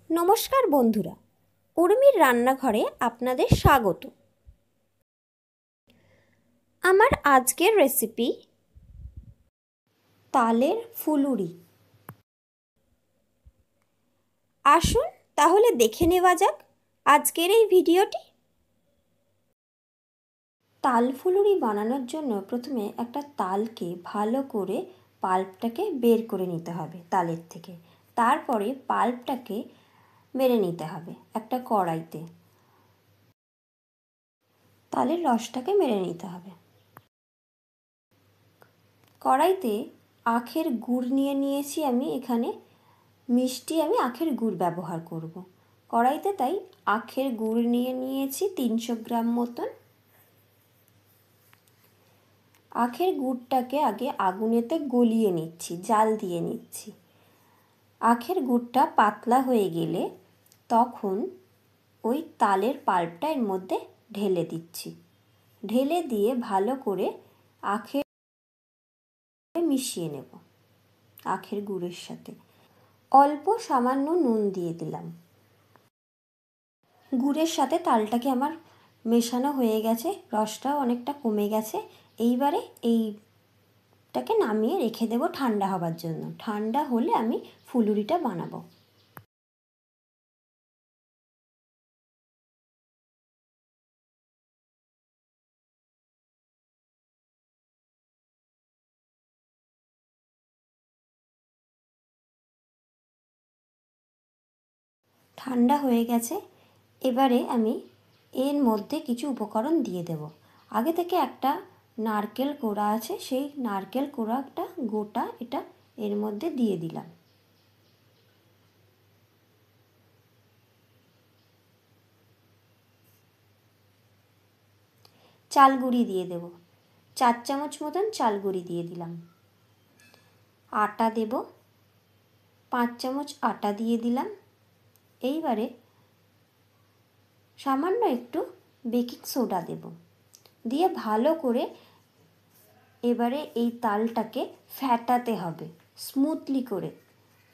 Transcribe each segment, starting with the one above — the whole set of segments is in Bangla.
নমস্কার বন্ধুরা, উর্মির রান্নাঘরে আপনাদের স্বাগত। আমার আজকের রেসিপি তালের ফুলুরি। আসুন তাহলে দেখে নেওয়া যাক আজকের এই ভিডিওটি। তাল ফুলুরি বানানোর জন্য প্রথমে একটা তালকে ভালো করে পাল্পটাকে বের করে নিতে হবে তালের থেকে। তারপরে পাল্পটাকে মেরে নিতে হবে একটা কড়াইতে। তালের রসটাকে মেরে নিতে হবে। কড়াইতে আখের গুড় নিয়ে নিয়েছি আমি। এখানে মিষ্টি আমি আখের গুড় ব্যবহার করব। কড়াইতে তাই আখের গুড় নিয়ে নিয়েছি 300 গ্রাম মতন। আখের গুড়টাকে আগে আগুনেতে গলিয়ে নিচ্ছি, জাল দিয়ে নিচ্ছি। আখের গুড়টা পাতলা হয়ে গেলে তখন ওই তালের পাল্পটা এর মধ্যে ঢেলে দিচ্ছি। ঢেলে দিয়ে ভালো করে আখের মিশিয়ে নেব আখের গুড়ের সাথে। অল্প সামান্য নুন দিয়ে দিলাম। গুড়ের সাথে তালটাকে আমার মেশানো হয়ে গেছে, রসটাও অনেকটা কমে গেছে। এইবারে এইটাকে নামিয়ে রেখে দেব ঠান্ডা হবার জন্য। ঠান্ডা হলে আমি ফুলুরিটা বানাবো। ঠান্ডা হয়ে গেছে। এবারে আমি এর মধ্যে কিছু উপকরণ দিয়ে দেব। আগে থেকে একটা নারকেল কোড়া আছে, সেই নারকেল কোড়াটা গোটা এটা এর মধ্যে দিয়ে দিলাম। চাল গুঁড়ি দিয়ে দেব, 4 চামচ মতন চাল গুঁড়ি দিয়ে দিলাম। আটা দেব, 5 চামচ আটা দিয়ে দিলাম। এইবারে সামান্য একটু বেকিং সোডা দেব, দিয়ে ভালো করে এবারে এই তালটাকে ফ্যাটাতে হবে, স্মুথলি করে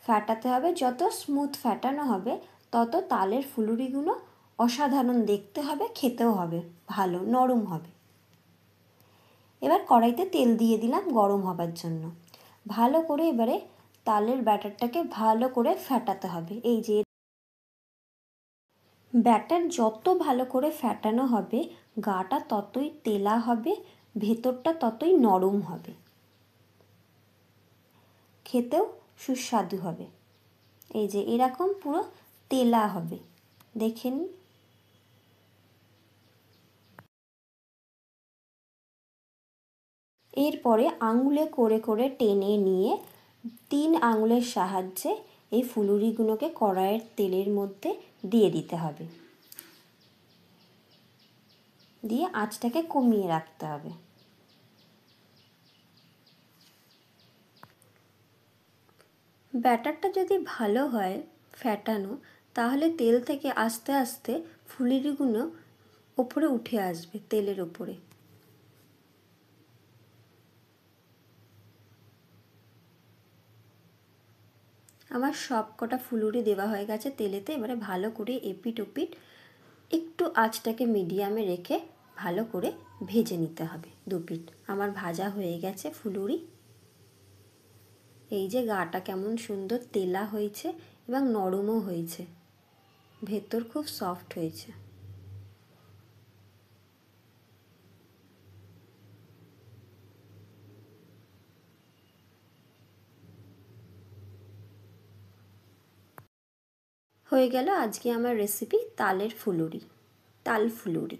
ফ্যাটাতে হবে। যত স্মুথ ফ্যাটানো হবে তত তালের ফুলুরিগুলো অসাধারণ দেখতে হবে, খেতেও হবে ভালো, নরম হবে। এবার কড়াইতে তেল দিয়ে দিলাম গরম হবার জন্য। ভালো করে এবারে তালের ব্যাটারটাকে ভালো করে ফ্যাটাতে হবে। এই যে ব্যাটার যত ভালো করে ফ্যাটানো হবে গাটা ততই তেলা হবে, ভেতরটা ততই নরম হবে, খেতেও সুস্বাদু হবে। এই যে এরকম পুরো তেলা হবে, দেখেন। এরপরে আঙুলে করে করে টেনে নিয়ে 3 আঙুলের সাহায্যে এই ফুলুরিগুলোকে কড়াইয়ের তেলের মধ্যে দিয়ে দিতে হবে। দিয়ে আঁচটাকে কমিয়ে রাখতে হবে। ব্যাটারটা যদি ভালো হয় ফ্যাটানো, তাহলে তেল থেকে আস্তে আস্তে ফুলুরিগুলো ওপরে উঠে আসবে তেলের ওপরে। আমার সব কটা ফুলুরি দেওয়া হয়ে গেছে তেলেতে। এবারে ভালো করে এপিট ওপিট একটু আঁচটাকে মিডিয়ামে রেখে ভালো করে ভেজে নিতে হবে। দুপিট আমার ভাজা হয়ে গেছে ফুলুরি। এই যে গাটা কেমন সুন্দর তেলা হয়েছে এবং নরমও হয়েছে, ভেতর খুব সফট হয়েছে। হয়ে গেল আজকে আমার রেসিপি তালের ফুলুরি, তাল ফুলুরি।